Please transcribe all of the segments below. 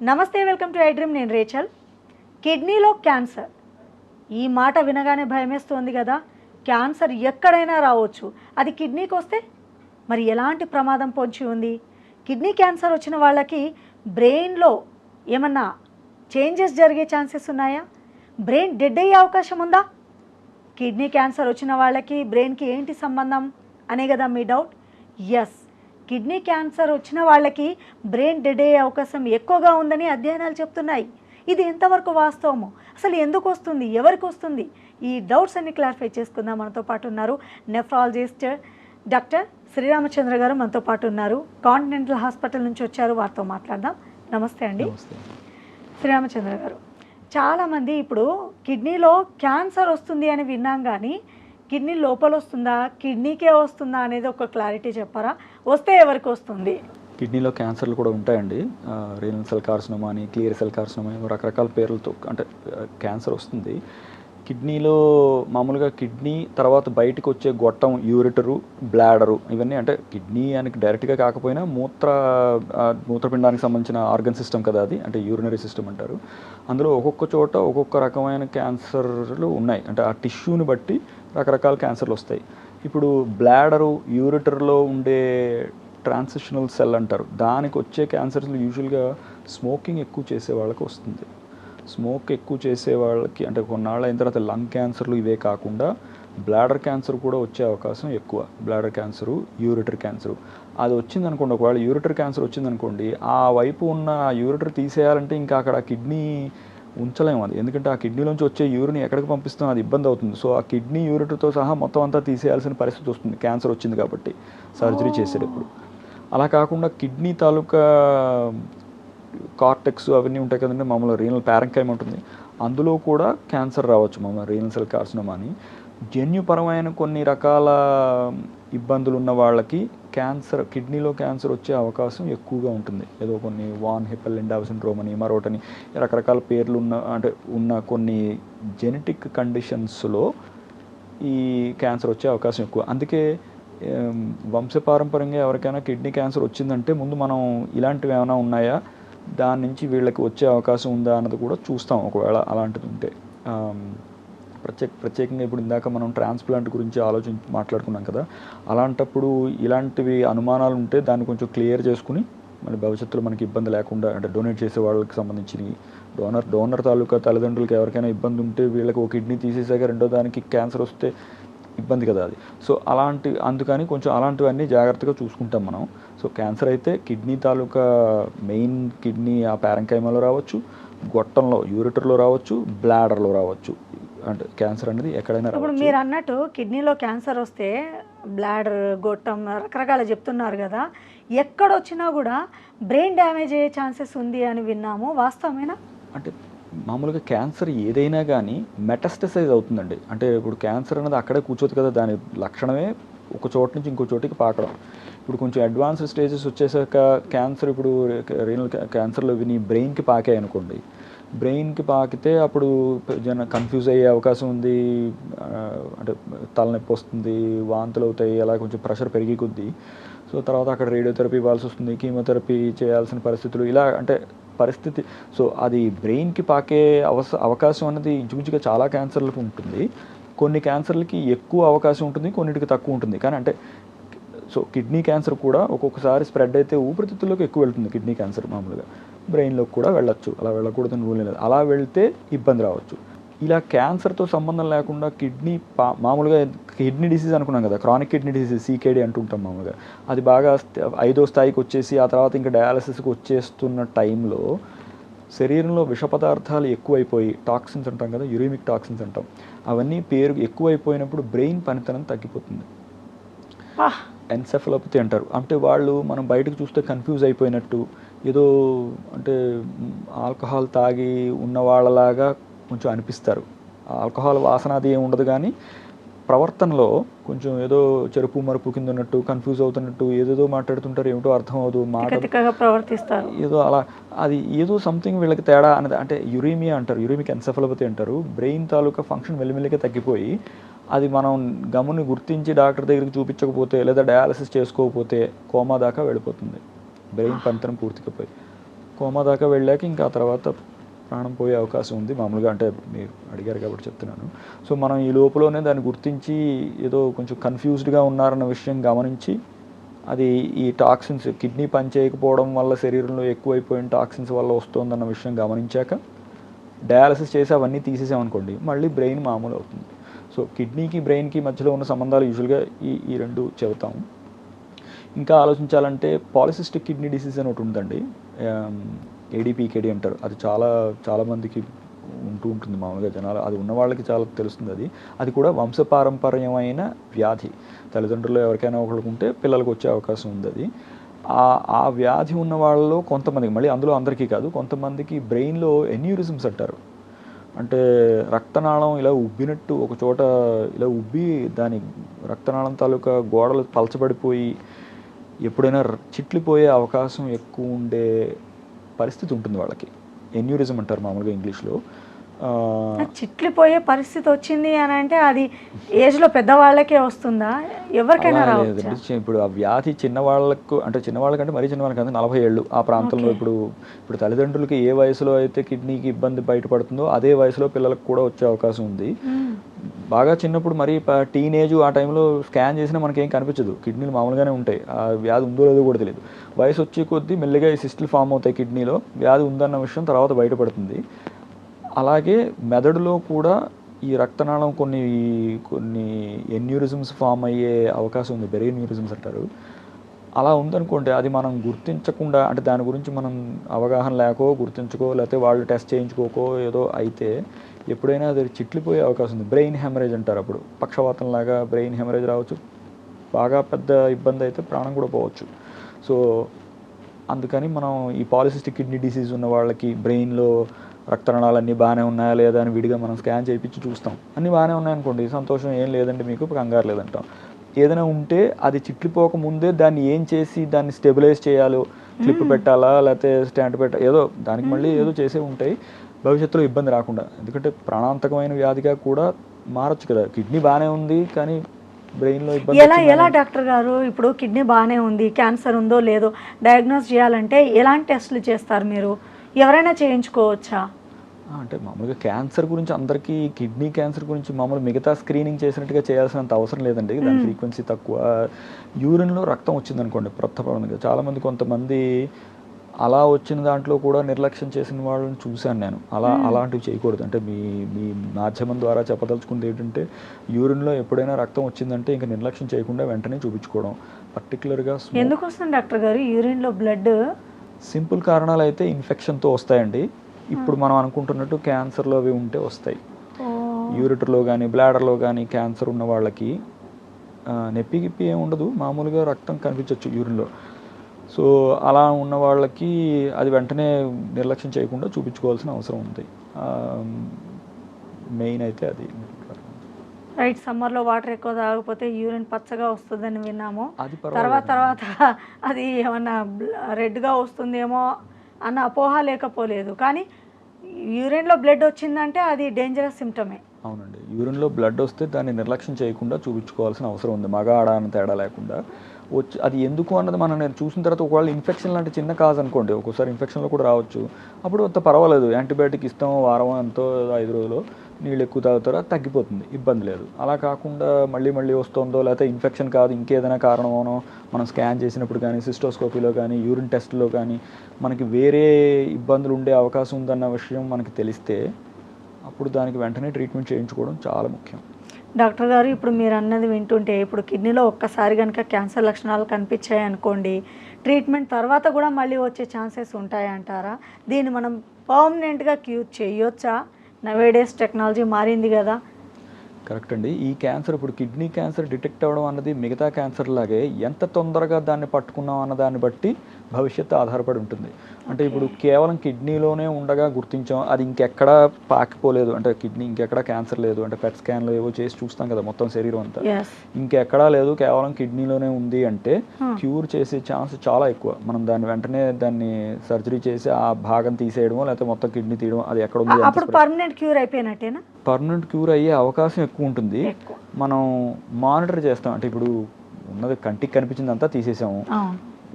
నమస్తే, welcome to I dream. నేను Rachel. కిడ్నీలో క్యాన్సర్, ఈ మాట వినగానే భయమేస్తోంది కదా. క్యాన్సర్ ఎక్కడైనా రావచ్చు, అది కిడ్నీకి వస్తే మరి ఎలాంటి ప్రమాదం పొంచి ఉంది? కిడ్నీ క్యాన్సర్ వచ్చిన వాళ్ళకి బ్రెయిన్లో ఏమన్నా చేంజెస్ జరిగే ఛాన్సెస్ ఉన్నాయా? బ్రెయిన్ డెడ్ అయ్యే అవకాశం ఉందా? కిడ్నీ క్యాన్సర్ వచ్చిన వాళ్ళకి బ్రెయిన్కి ఏంటి సంబంధం అనే కదా మీ డౌట్. ఎస్, కిడ్నీ క్యాన్సర్ వచ్చిన వాళ్ళకి బ్రెయిన్ డెడ్ అయ్యే అవకాశం ఎక్కువగా ఉందని అధ్యయనాలు చెప్తున్నాయి. ఇది ఎంతవరకు వాస్తవము, అసలు ఎందుకు వస్తుంది, ఎవరికి వస్తుంది, ఈ డౌట్స్ అన్ని క్లారిఫై చేసుకుందాం. మనతో పాటు ఉన్నారు నెఫ్రాలజిస్ట్ డాక్టర్ శ్రీరామచంద్ర గారు, మనతో పాటు ఉన్నారు. కాంటినెంటల్ హాస్పిటల్ నుంచి వచ్చారు, వారితో మాట్లాడదాం. నమస్తే అండి. శ్రీరామచంద్ర గారు, చాలామంది ఇప్పుడు కిడ్నీలో క్యాన్సర్ వస్తుంది అని విన్నాం, కానీ కిడ్నీ లోపల వస్తుందా, కిడ్నీకే వస్తుందా అనేది ఒక క్లారిటీ చెప్పారా? వస్తే ఎవరికి వస్తుంది? కిడ్నీలో క్యాన్సర్లు కూడా ఉంటాయండి. రీనల్ సెల్ కార్సినోమా అని, క్లియర్ సెల్ కార్సినోమా అని రకరకాల పేర్లతో అంటే క్యాన్సర్ వస్తుంది. కిడ్నీలో మామూలుగా కిడ్నీ తర్వాత బయటకు వచ్చే గొట్టం, యూరిటరు, బ్లాడరు, ఇవన్నీ అంటే కిడ్నీ అని డైరెక్ట్గా కాకపోయినా మూత్రపిండానికి సంబంధించిన ఆర్గన్ సిస్టమ్ కదా అది, అంటే యూరినరీ సిస్టమ్ అంటారు. అందులో ఒక్కొక్క చోట ఒక్కొక్క రకమైన క్యాన్సర్లు ఉన్నాయి. అంటే ఆ టిష్యూని బట్టి రకరకాల క్యాన్సర్లు వస్తాయి. ఇప్పుడు బ్లాడరు, యూరిటర్లో ఉండే ట్రాన్సిషనల్ సెల్ అంటారు, దానికి వచ్చే క్యాన్సర్లు యూజువల్గా స్మోకింగ్ ఎక్కువ చేసే వాళ్ళకి వస్తుంది. స్మోక్ ఎక్కువ చేసే వాళ్ళకి అంటే కొన్నాళ్ళు అయిన తర్వాత లంగ్ క్యాన్సర్లు ఇవే కాకుండా బ్లాడర్ క్యాన్సర్ కూడా వచ్చే అవకాశం ఎక్కువ. బ్లాడర్ క్యాన్సరు, యూరిటర్ క్యాన్సరు అది వచ్చిందనుకోండి, ఒకవేళ యూరిటర్ క్యాన్సర్ వచ్చిందనుకోండి, ఆ వైపు ఉన్న యూరిటర్ తీసేయాలంటే ఇంకా అక్కడ కిడ్నీ ఉంచలేము అది, ఎందుకంటే ఆ కిడ్నీలోంచి వచ్చే యూరిన్ ఎక్కడికి పంపిస్తాం అది ఇబ్బంది అవుతుంది. సో ఆ కిడ్నీ యూరిటర్తో సహా మొత్తం అంతా తీసేయాల్సిన పరిస్థితి వస్తుంది క్యాన్సర్ వచ్చింది కాబట్టి సర్జరీ చేసేటప్పుడు. అలా కాకుండా కిడ్నీ తాలూకా కార్టెక్స్ అవన్నీ ఉంటాయి కదండి, మామూలుగా రీనల్ ప్యారెంకైమ్ ఉంటుంది, అందులో కూడా క్యాన్సర్ రావచ్చు. మామూలుగా రీనల్ సెల్ కార్సినోమా అని జన్యుపరమైన కొన్ని రకాల ఇబ్బందులు ఉన్న వాళ్ళకి క్యాన్సర్, కిడ్నీలో క్యాన్సర్ వచ్చే అవకాశం ఎక్కువగా ఉంటుంది. ఏదో కొన్ని వాన్ హిప్పెల్లిండావ్ సిండ్రోమ్ అని, మరోటని రకరకాల పేర్లు ఉన్న కొన్ని జెనెటిక్ కండిషన్స్లో ఈ క్యాన్సర్ వచ్చే అవకాశం ఎక్కువ. అందుకే వంశపారంపర్యంగా ఎవరికైనా కిడ్నీ క్యాన్సర్ వచ్చిందంటే ముందు మనం ఇలాంటివి ఏమైనా ఉన్నాయా, దాని నుంచి వీళ్ళకి వచ్చే అవకాశం ఉందా అన్నది కూడా చూస్తాం ఒకవేళ అలాంటిది ఉంటే. ప్రత్యేకంగా ఇప్పుడు ఇందాక మనం ట్రాన్స్ప్లాంట్ గురించి మాట్లాడుకున్నాం కదా, అలాంటప్పుడు ఇలాంటివి అనుమానాలు ఉంటే దాన్ని కొంచెం క్లియర్ చేసుకుని మన భవిష్యత్తులో మనకి ఇబ్బంది లేకుండా, అంటే డొనేట్ చేసే వాళ్ళకి సంబంధించి డోనర్ తాలూకా తల్లిదండ్రులకి ఎవరికైనా ఇబ్బంది ఉంటే వీళ్ళకి ఒక కిడ్నీ తీసేసాక రెండో దానికి క్యాన్సర్ వస్తే ఇబ్బంది కదా అది. సో అందుకని కొంచెం అలాంటివన్నీ జాగ్రత్తగా చూసుకుంటాం మనం. సో క్యాన్సర్ అయితే కిడ్నీ తాలూకా మెయిన్ కిడ్నీ ఆ ప్యారెంకైమాలో రావచ్చు, గొట్టంలో యూరిటర్లో రావచ్చు, బ్లాడర్లో రావచ్చు. అంటే క్యాన్సర్ అనేది ఎక్కడైనా రావచ్చు. ఇప్పుడు మీరు అన్నట్టు కిడ్నీలో క్యాన్సర్ వస్తే బ్లాడర్, గొట్టం రకరకాల చెప్తున్నారు కదా, ఎక్కడొచ్చినా కూడా బ్రెయిన్ డ్యామేజ్ అయ్యే ఛాన్సెస్ ఉంది అని విన్నాము, వాస్తవమేనా? అంటే మామూలుగా క్యాన్సర్ ఏదైనా కానీ మెటాస్టసైజ్ అవుతుందండి. అంటే ఇప్పుడు క్యాన్సర్ అనేది అక్కడే కూర్చోదు కదా, దాని లక్షణమే ఒక చోట నుంచి ఇంకో చోటికి పాకడం. ఇప్పుడు కొంచెం అడ్వాన్స్డ్ స్టేజెస్ వచ్చేసాక క్యాన్సర్, ఇప్పుడు రీనల్ క్యాన్సర్లో విని బ్రెయిన్కి పాకాయి అనుకోండి, బ్రెయిన్కి పాకితే అప్పుడు కన్ఫ్యూజ్ అయ్యే అవకాశం ఉంది. అంటే తలనొప్పి వస్తుంది, వాంతులు అవుతాయి, అలా కొంచెం ప్రెషర్ పెరిగి కొద్దీ. సో తర్వాత అక్కడ రేడియోథెరపీ ఇవ్వాల్సి వస్తుంది, కీమోథెరపీ చేయాల్సిన పరిస్థితులు, ఇలా అంటే పరిస్థితి. సో అది బ్రెయిన్కి పాకే అవకాశం అనేది ఇంచుమించుగా చాలా క్యాన్సర్లకు ఉంటుంది. కొన్ని క్యాన్సర్లకి ఎక్కువ అవకాశం ఉంటుంది, కొన్నిటికి తక్కువ ఉంటుంది. కానీ అంటే సో కిడ్నీ క్యాన్సర్ కూడా ఒక్కొక్కసారి స్ప్రెడ్ అయితే ఊపిరితిత్తుల్లోకి ఎక్కువ వెళ్తుంది. కిడ్నీ క్యాన్సర్ మామూలుగా బ్రెయిన్లోకి కూడా వెళ్ళొచ్చు, అలా వెళ్ళకూడదని రూల్ లేదు. అలా వెళ్తే ఇబ్బంది రావచ్చు. ఇలా క్యాన్సర్తో సంబంధం లేకుండా మామూలుగా కిడ్నీ డిసీజ్ అనుకున్నాం కదా, క్రానిక్ కిడ్నీ డిసీజ్ CKD అంటుంటాం మామూలుగా, అది బాగా 5వ స్థాయికి వచ్చేసి ఆ తర్వాత ఇంకా డయాలసిస్కి వచ్చేస్తున్న టైంలో శరీరంలో విష పదార్థాలు ఎక్కువైపోయి, టాక్సిన్స్ అంటాం కదా, యురేమిక్ టాక్సిన్స్ అంటాం, అవన్నీ ఎక్కువైపోయినప్పుడు బ్రెయిన్ పనితనం తగ్గిపోతుంది. ఎన్సెఫలోపతి అంటారు. అంటే వాళ్ళు మనం బయటకు చూస్తే కన్ఫ్యూజ్ అయిపోయినట్టు, ఏదో అంటే ఆల్కహాల్ తాగి ఉన్న వాళ్ళలాగా కొంచెం అనిపిస్తారు. ఆల్కహాల్ వాసన అది ఏమి ఉండదు, కానీ ప్రవర్తనలో కొంచెం ఏదో చెరుపు మరుపు కింద ఉన్నట్టు, కన్ఫ్యూజ్ అవుతున్నట్టు, ఏదేదో మాట్లాడుతుంటారు, ఏమిటో అర్థం అవ్వదు, ప్రవర్తిస్తారు, ఏదో అలా, అది ఏదో సంథింగ్ వీళ్ళకి తేడా అనేది. అంటే యురేమియా అంటారు, యురేమిక్ ఎన్సెఫలోపతి అంటారు. బ్రెయిన్ తాలూకా ఫంక్షన్ మెల్లిమెల్లిగా తగ్గిపోయి అది మనం గమ్ముని గుర్తించి డాక్టర్ దగ్గరికి చూపించకపోతే లేదా డయాలసిస్ చేసుకోకపోతే కోమా దాకా వెళ్ళిపోతుంది, బ్రెయిన్ పనితనం పూర్తిగా పోయి. కోమా దాకా వెళ్ళాక ఇంకా ఆ తర్వాత ప్రాణం పోయే అవకాశం ఉంది మామూలుగా. అంటే మీరు అడిగారు కాబట్టి చెప్తున్నాను. సో మనం ఈ లోపలనే దాన్ని గుర్తించి ఏదో కొంచెం కన్ఫ్యూజ్డ్గా ఉన్నారన్న విషయం గమనించి అది ఈ టాక్సిన్స్ కిడ్నీ పనిచేయకపోవడం వల్ల శరీరంలో ఎక్కువైపోయిన టాక్సిన్స్ వల్ల వస్తుందన్న విషయం గమనించాక డయాలసిస్ చేసి అవన్నీ తీసేసామనుకోండి మళ్ళీ బ్రెయిన్ మామూలు అవుతుంది. సో కిడ్నీకి బ్రెయిన్కి మధ్యలో ఉన్న సంబంధాలు యూజువల్గా ఈ రెండు చెబుతాము. ఇంకా ఆలోచించాలంటే పాలిసిస్టిక్ కిడ్నీ డిసీజ్ అని ఒకటి ఉందండి, ఏడీపీకేడి అంటారు. అది చాలా మందికి ఉంటుంది మామూలుగా జనాలు, అది ఉన్న వాళ్ళకి చాలా తెలుస్తుంది. అది కూడా వంశపారంపర్యమైన వ్యాధి. తల్లిదండ్రులు ఎవరికైనా ఒకరికి ఉంటే పిల్లలకు వచ్చే అవకాశం ఉంది. అది ఆ వ్యాధి ఉన్న వాళ్ళలో కొంతమందికి, మళ్ళీ అందులో అందరికీ కాదు, కొంతమందికి బ్రెయిన్లో ఎన్యూరిజమ్స్ అంటారు. అంటే రక్తనాళం ఇలా ఉబ్బినట్టు ఒక చోట ఇలా ఉబ్బి దాని రక్తనాళం తాలూకా గోడలు పలచబడిపోయి ఎప్పుడైనా చిట్లిపోయే అవకాశం ఎక్కువ ఉండే పరిస్థితి ఉంటుంది వాళ్ళకి. ఎన్యూరిజం అంటారు మామూలుగా ఇంగ్లీష్లో. చిట్లిపోయే పరిస్థితి వచ్చింది అని అంటే అది ఏజ్లో పెద్దవాళ్ళకే వస్తుందా, ఎవరికైనా రావచ్చు? ఇప్పుడు ఆ వ్యాధి చిన్నవాళ్ళకు, అంటే చిన్నవాళ్ళకంటే మరీ చిన్నవాళ్ళకి అంటే 40 ఏళ్ళు ఆ ప్రాంతంలో. ఇప్పుడు తల్లిదండ్రులకి ఏ వయసులో అయితే కిడ్నీకి ఇబ్బంది బయటపడుతుందో అదే వయసులో పిల్లలకు కూడా వచ్చే అవకాశం ఉంది. బాగా చిన్నప్పుడు మరి టీనేజ్ ఆ టైంలో స్కాన్ చేసినా మనకేం కనిపించదు, కిడ్నీలు మామూలుగానే ఉంటాయి, ఆ వ్యాధి ఉందో లేదో కూడా తెలియదు. వయసు వచ్చే కొద్దీ మెల్లిగా ఈ సిస్టులు ఫామ్ అవుతాయి కిడ్నీలో, వ్యాధి ఉందన్న విషయం తర్వాత బయటపడుతుంది. అలాగే మెదడులో కూడా ఈ రక్తనాళం కొన్ని ఎన్యూరిజమ్స్ ఫామ్ అయ్యే అవకాశం ఉంది, బెరీ ఎన్యూరిజమ్స్ అంటారు. అలా ఉందనుకోండి, అది మనం గుర్తించకుండా, అంటే దాని గురించి మనం అవగాహన లేకో గుర్తించుకో లేకపోతే వాళ్ళు టెస్ట్ చేయించుకోకో ఏదో అయితే ఎప్పుడైనా అది చిట్లిపోయే అవకాశం ఉంది. బ్రెయిన్ హెమరేజ్ అంటారు. అప్పుడు పక్షవాతం లాగా బ్రెయిన్ హెమరేజ్ రావచ్చు, బాగా పెద్ద ఇబ్బంది అయితే ప్రాణం కూడా పోవచ్చు. సో అందుకని మనం ఈ పాలిసిస్టిక్ కిడ్నీ డిసీజ్ ఉన్న వాళ్ళకి బ్రెయిన్లో రక్తనాళాలు అన్నీ బాగానే ఉన్నాయా లేదా అని విడిగా మనం స్కాన్ చేయించి చూస్తాం. అన్నీ బాగానే ఉన్నాయనుకోండి, సంతోషం, ఏం లేదండి మీకు, కంగారు లేదంటాం. ఏదైనా ఉంటే అది చిట్లిపోక ముందే దాన్ని ఏం చేసి దాన్ని స్టెబిలైజ్ చేయాలో, క్లిప్ పెట్టాలా లేకపోతే స్టాండ్ పెట్టాలి, ఏదో దానికి మళ్ళీ ఏదో చేసే ఉంటాయి భవిష్యత్తులో ఇబ్బంది రాకుండా. ఎందుకంటే ప్రాణాంతకమైన వ్యాధిగా కూడా మారచ్చు కదా. కిడ్నీ బాగానే ఉంది కానీ బ్రెయిన్లో ఇబ్బంది. ఎలా డాక్టర్ గారు ఇప్పుడు కిడ్నీ బాగానే ఉంది, క్యాన్సర్ ఉందో లేదో డయాగ్నోస్ చేయాలంటే ఎలాంటి టెస్టులు చేస్తారు మీరు? ఎవరైనా చేయించుకోవచ్చా? అంటే మామూలుగా క్యాన్సర్ గురించి అందరికీ, కిడ్నీ క్యాన్సర్ గురించి మామూలు మిగతా స్క్రీనింగ్ చేసినట్టుగా చేయాల్సినంత అవసరం లేదండి, దాని ఫ్రీక్వెన్సీ తక్కువ. యూరిన్లో రక్తం వచ్చిందనుకోండి ప్రథమంగా, చాలామంది కొంతమంది అలా వచ్చిన దాంట్లో కూడా నిర్లక్ష్యం చేసిన వాళ్ళని చూశాను నేను. అలాంటివి చేయకూడదు. అంటే మీ మాధ్యమం ద్వారా చెప్పదలుచుకుంది ఏంటంటే, యూరిన్లో ఎప్పుడైనా రక్తం వచ్చిందంటే ఇంకా నిర్లక్ష్యం చేయకుండా వెంటనే చూపించుకోవడం. పర్టికులర్గా ఎందుకు వస్తుంది డాక్టర్ గారు యూరిన్లో బ్లడ్? సింపుల్ కారణాలు అయితే ఇన్ఫెక్షన్తో వస్తాయండి. ఇప్పుడు మనం అనుకుంటున్నట్టు క్యాన్సర్లో అవి ఉంటే వస్తాయి. యూరిటర్లో కానీ బ్లాడర్లో కానీ క్యాన్సర్ ఉన్న వాళ్ళకి నొప్పి గిప్పి ఏమి ఉండదు, మామూలుగా రక్తం కనిపించవచ్చు యూరిన్లో. సో అలా ఉన్న వాళ్ళకి అది వెంటనే నిర్లక్ష్యం చేయకుండా చూపించుకోవాల్సిన అవసరం ఉంది. మెయిన్ అయితే అది. రైట్, సమ్మర్లో వాటర్ ఎక్కువ తాగకపోతే యూరిన్ పచ్చగా వస్తుందని విన్నాము. తర్వాత అది ఏమన్నా రెడ్గా వస్తుందేమో అన్న అపోహ లేకపోలేదు, కానీ యూరిన్లో బ్లడ్ వచ్చిందంటే అది డేంజరస్ సిమ్టమే. అవునండి, యూరిన్లో బ్లడ్ వస్తే దాన్ని నిర్లక్ష్యం చేయకుండా చూపించుకోవాల్సిన అవసరం ఉంది, మగ ఆడ అని తేడా లేకుండా. అది ఎందుకు అన్నది మనం నేను చూసిన తర్వాత, ఒకవేళ ఇన్ఫెక్షన్ లాంటి చిన్న కాజ్ అనుకోండి, ఒక్కోసారి ఇన్ఫెక్షన్లో కూడా రావచ్చు, అప్పుడు అంత పర్వాలేదు, యాంటీబయాటిక్ ఇస్తాం, వారం ఎంతో 5 రోజులు నీళ్ళు ఎక్కువ తాగుతారో తగ్గిపోతుంది, ఇబ్బంది లేదు. అలా కాకుండా మళ్ళీ వస్తుందో లేకపోతే ఇన్ఫెక్షన్ కాదు ఇంకేదైనా కారణమోనో మనం స్కాన్ చేసినప్పుడు కానీ, సిస్టోస్కోపీలో కానీ, యూరిన్ టెస్ట్లో కానీ మనకి వేరే ఇబ్బందులు ఉండే అవకాశం ఉందన్న విషయం మనకి తెలిస్తే అప్పుడు దానికి వెంటనే ట్రీట్మెంట్ చేయించుకోవడం చాలా ముఖ్యం. డాక్టర్ గారు, ఇప్పుడు మీరు అన్నది వింటుంటే, ఇప్పుడు కిడ్నీలో ఒక్కసారి కనుక క్యాన్సర్ లక్షణాలు కనిపించాయి అనుకోండి, ట్రీట్మెంట్ తర్వాత కూడా మళ్ళీ వచ్చే ఛాన్సెస్ ఉంటాయంటారా? దీన్ని మనం పర్మనెంట్గా క్యూర్ చేయొచ్చా? నవేడేస్ టెక్నాలజీ మారింది కదా. కరెక్ట్ అండి. ఈ క్యాన్సర్, ఇప్పుడు కిడ్నీ క్యాన్సర్ డిటెక్ట్ అవ్వడం అన్నది మిగతా క్యాన్సర్ లాగే ఎంత తొందరగా దాన్ని పట్టుకున్నాం అన్న దాన్ని బట్టి భవిష్యత్తు ఆధారపడి ఉంటుంది. అంటే ఇప్పుడు కేవలం కిడ్నీలోనే ఉండగా గుర్తించాం, అది ఇంకెక్కడా పాకిపోలేదు, అంటే కిడ్నీ ఇంకెక్కడా క్యాన్సర్ లేదు అంటే పెట్ స్కాన్లో ఏవో చేసి చూస్తాం కదా మొత్తం శరీరం అంతా, ఇంకెక్కడా లేదు, కేవలం కిడ్నీలోనే ఉంది అంటే క్యూర్ చేసే ఛాన్స్ చాలా ఎక్కువ. మనం దాన్ని వెంటనే సర్జరీ చేసి ఆ భాగం తీసేయడమో లేకపోతే మొత్తం కిడ్నీ తీయడం, అది ఎక్కడ ఉంది అప్పుడు పర్మనెంట్ క్యూర్ అయిపోయినట్టేనా? పర్మనెంట్ క్యూర్ అయ్యే అవకాశం ఎక్కువ ఉంటుంది. మనం మానిటర్ చేస్తాం, అంటే ఇప్పుడు ఉన్నది కంటికి కనిపించిందంతా తీసేసాము,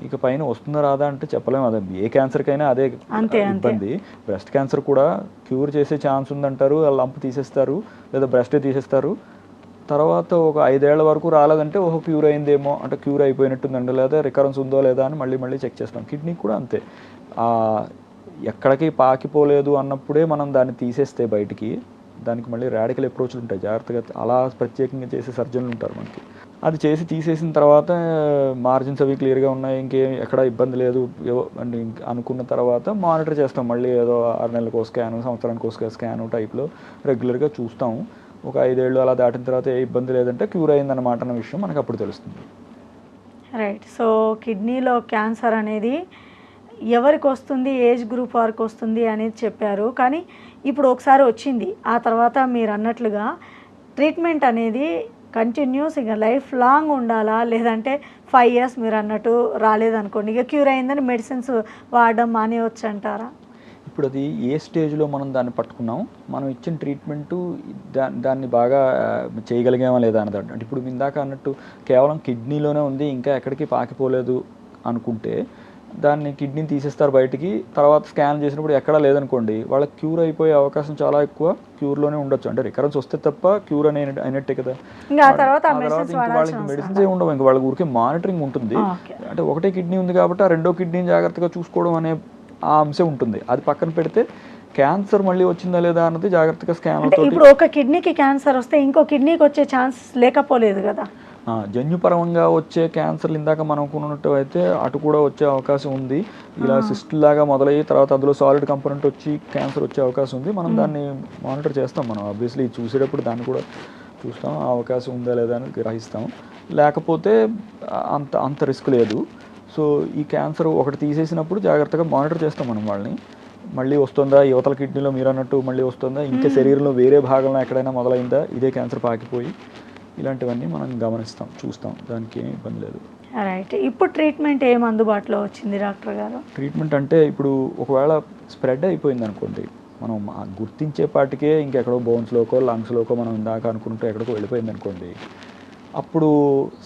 ఇక పైన వస్తుందా రాదా అంటే చెప్పలేము. అదే ఏ క్యాన్సర్కైనా అదే ఇబ్బంది. బ్రెస్ట్ క్యాన్సర్ కూడా క్యూర్ చేసే ఛాన్స్ ఉందంటారు, ఆ లంప్ తీసేస్తారు లేదా బ్రెస్టే తీసేస్తారు. తర్వాత ఒక 5 ఏళ్ల వరకు రాలేదంటే ఓహో క్యూర్ అయిందేమో అంటే క్యూర్ అయిపోయినట్టుందండి, లేదా రికరెన్స్ ఉందో లేదా అని మళ్ళీ చెక్ చేస్తాం. కిడ్నీ కూడా అంతే, ఎక్కడికి పాకిపోలేదు అన్నప్పుడే మనం దాన్ని తీసేస్తే బయటికి, దానికి మళ్ళీ రాడికల్ అప్రోచ్లు ఉంటాయి జాగ్రత్తగా, అలా ప్రత్యేకంగా చేసే సర్జన్లు ఉంటారు మనకి. అది చేసి తీసేసిన తర్వాత మార్జిన్స్ అవి క్లియర్గా ఉన్నాయి, ఇంకేం ఎక్కడ ఇబ్బంది లేదు అంటే అనుకున్న తర్వాత మానిటర్ చేస్తాం. మళ్ళీ ఏదో 6 నెలలకు స్కాను, సంవత్సరానికి స్కాను టైప్లో రెగ్యులర్గా చూస్తాము. ఒక 5 ఏళ్ళు అలా దాటిన తర్వాత ఏ ఇబ్బంది లేదంటే క్యూర్ అయిందన్నమాట అన్న విషయం మనకు అప్పుడు తెలుస్తుంది. రైట్. సో కిడ్నీలో క్యాన్సర్ అనేది ఎవరికి వస్తుంది, ఏజ్ గ్రూప్ వారికి వస్తుంది అనేది చెప్పారు. కానీ ఇప్పుడు ఒకసారి వచ్చింది, ఆ తర్వాత మీరు అన్నట్లుగా ట్రీట్మెంట్ అనేది కంటిన్యూస్ ఇక లైఫ్ లాంగ్ ఉండాలా, లేదంటే 5 years మీరు అన్నట్టు రాలేదనుకోండి ఇక క్యూర్ అయిందని మెడిసిన్స్ వాడడం మానేయవచ్చు అంటారా? ఇప్పుడు అది ఏ స్టేజ్లో మనం దాన్ని పట్టుకున్నాం, మనం ఇచ్చిన ట్రీట్మెంటు దాన్ని బాగా చేయగలిగామా లేదా అన్నది. అంటే ఇప్పుడు ఇందాక అన్నట్టు కేవలం కిడ్నీలోనే ఉంది ఇంకా ఎక్కడికి పాకిపోలేదు అనుకుంటే దాన్ని కిడ్నీని తీసేస్తారు బయటికి, తర్వాత స్కాన్ చేసినప్పుడు ఎక్కడా లేదనుకోండి వాళ్ళకి క్యూర్ అయిపోయే అవకాశం చాలా ఎక్కువ, క్యూర్లోనే ఉండొచ్చు. అంటే రికరెన్స్ వస్తే తప్ప క్యూర్ అయినట్టే కదా. తర్వాత ఇంకా వాళ్ళకి మెడిసిన్స్ ఏ ఉండవు, ఇంకా వాళ్ళకి ఊరికే మానిటరింగ్ ఉంటుంది. అంటే ఒకటే కిడ్నీ ఉంది కాబట్టి ఆ రెండో కిడ్నీని జాగ్రత్తగా చూసుకోవడం అనే ఆ అంశం ఉంటుంది. అది పక్కన పెడితే క్యాన్సర్ మళ్ళీ వచ్చిందా లేదా అన్నది జాగ్రత్తగా స్కాన్ అవుతుంది. ఇప్పుడు ఒక కిడ్నీకి క్యాన్సర్ వస్తే ఇంకో కిడ్నీకి వచ్చే ఛాన్స్ లేకపోలేదు కదా. జన్యుపరంగా వచ్చే క్యాన్సర్లు ఇందాక మనం అనుకున్నట్టు అయితే అటు కూడా వచ్చే అవకాశం ఉంది. ఇలా సిస్ట్ లాగా మొదలయ్యి తర్వాత అందులో సాలిడ్ కంపోనెంట్ వచ్చి క్యాన్సర్ వచ్చే అవకాశం ఉంది. మనం దాన్ని మానిటర్ చేస్తాం. మనం ఆబ్వియస్లీ చూసేటప్పుడు దాన్ని కూడా చూస్తాం, ఆ అవకాశం ఉందా లేదా అని గ్రహిస్తాం. లేకపోతే అంత రిస్క్ లేదు. సో ఈ క్యాన్సర్ ఒకటి తీసేసినప్పుడు జాగ్రత్తగా మానిటర్ చేస్తాం మనం వాళ్ళని. మళ్ళీ వస్తుందా, యువతల కిడ్నీలో మీరు అన్నట్టు మళ్ళీ వస్తుందా, ఇంకా శరీరంలో వేరే భాగంలో ఎక్కడైనా మొదలైందా ఇదే క్యాన్సర్ పాకిపోయి, ఇలాంటివన్నీ మనం గమనిస్తాం, చూస్తాం. దానికి ఏం ఇబ్బంది లేదు. రైట్. ఇప్పుడు ట్రీట్మెంట్ ఏం అందుబాటులో వచ్చింది డాక్టర్ గారు? ట్రీట్మెంట్ అంటే ఇప్పుడు ఒకవేళ స్ప్రెడ్ అయిపోయింది అనుకోండి, మనం గుర్తించే పాటికే ఇంకెక్కడో బోన్స్లోకో లంగ్స్లోకో మనం ఇందాక అనుకుంటే ఎక్కడికో వెళ్ళిపోయింది అనుకోండి, అప్పుడు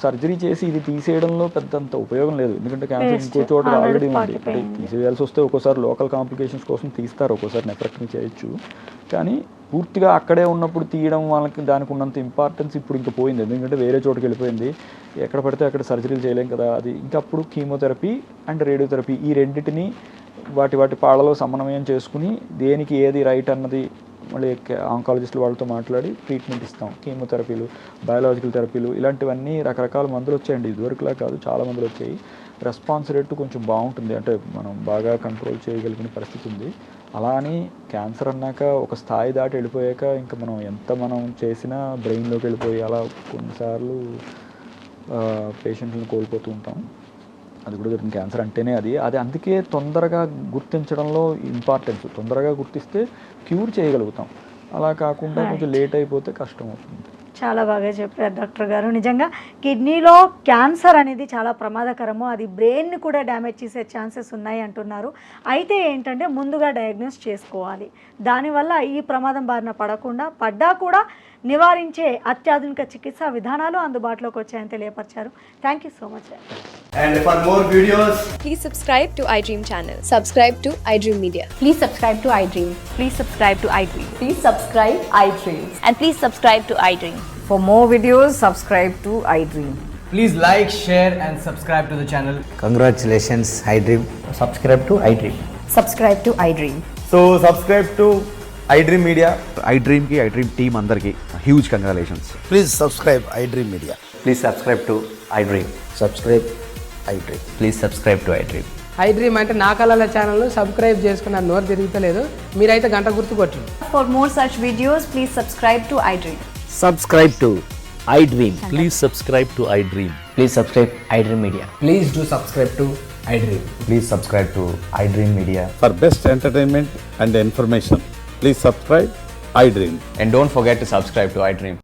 సర్జరీ చేసి ఇది తీసేయడంలో పెద్దంత ఉపయోగం లేదు. ఎందుకంటే క్యాన్సర్ ఇంకో చోట ఆల్రెడీ ఉంది. అంటే తీసేయాల్సి వస్తే ఒక్కోసారి లోకల్ కాంప్లికేషన్స్ కోసం తీస్తారు, ఒక్కోసారి నెఫ్రెక్టమీ చేయొచ్చు. కానీ పూర్తిగా అక్కడే ఉన్నప్పుడు తీయడం వాళ్ళకి దానికి ఉన్నంత ఇంపార్టెన్స్ ఇప్పుడు ఇంకా పోయింది. ఎందుకంటే వేరే చోటుకి వెళ్ళిపోయింది, ఎక్కడ పడితే అక్కడ సర్జరీలు చేయలేం కదా. అది ఇంకా అప్పుడు కీమోథెరపీ అండ్ రేడియోథెరపీ ఈ రెండింటిని వాటి పాళ్ళలో సమన్వయం చేసుకుని దేనికి ఏది రైట్ అన్నది మళ్ళీ ఆంకాలజిస్టులు వాళ్ళతో మాట్లాడి ట్రీట్మెంట్ ఇస్తాం. కీమోథెరపీలు, బయాలజికల్ థెరపీలు, ఇలాంటివన్నీ రకరకాల మందులు వచ్చాయండి. ఇదివరకులా కాదు, చాలా మందులు వచ్చాయి. రెస్పాన్స్ రేటు కొంచెం బాగుంటుంది, అంటే మనం బాగా కంట్రోల్ చేయగలిగిన పరిస్థితి ఉంది. అలా అని క్యాన్సర్ అన్నాక ఒక స్థాయి దాటి వెళ్ళిపోయాక ఇంకా మనం ఎంత మనం చేసినా బ్రెయిన్లోకి వెళ్ళిపోయి అలా కొన్నిసార్లు పేషెంట్లను కోల్పోతూ ఉంటాం. అది కూడా జరిగిన క్యాన్సర్ అంటేనే అది అందుకే తొందరగా గుర్తించడంలో ఇంపార్టెన్స్. తొందరగా గుర్తిస్తే క్యూర్ చేయగలుగుతాం, అలా కాకుండా కొంచెం లేట్ అయిపోతే కష్టం అవుతుంది. చాలా బాగా చెప్పారు డాక్టర్ గారు. నిజంగా కిడ్నీలో క్యాన్సర్ అనేది చాలా ప్రమాదకరము, అది బ్రెయిన్ని కూడా డ్యామేజ్ చేసే ఛాన్సెస్ ఉన్నాయి అంటున్నారు. అయితే ఏంటంటే ముందుగా డయాగ్నోస్ చేసుకోవాలి, దానివల్ల ఈ ప్రమాదం బారిన పడ్డా కూడా నివారించే అత్యాధునిక చికిత్సా విధానాలు అందుబాటులోకి వచ్చాయని తెలియపరిచారు. Thank you so much. And for more videos, please subscribe to iDream channel. Subscribe to iDream Media. Please subscribe to iDream. Please subscribe to iDream. Please subscribe iDream. And please subscribe to iDream. For more videos, subscribe to iDream. please like, share and subscribe to the channel. Congratulations, iDream. Subscribe to iDream. Subscribe to iDream. So subscribe to iDream Media. iDream ki iDream team andarki huge congratulations. Please subscribe iDream Media. Please subscribe to iDream. Subscribe iDream. Please subscribe to iDream. iDream అంటే నా కళల channel subscribe చేసుకున్న నోరు తిరుగుతలేదు, మీరైతే గంట గుర్తు కొట్టండి. For more such videos, please subscribe to iDream. Subscribe to iDream. Please subscribe to iDream. Please subscribe iDream Media. Please do subscribe to iDream. Please subscribe to iDream Media. For best entertainment and information, please subscribe iDream. And don't forget to subscribe to iDream.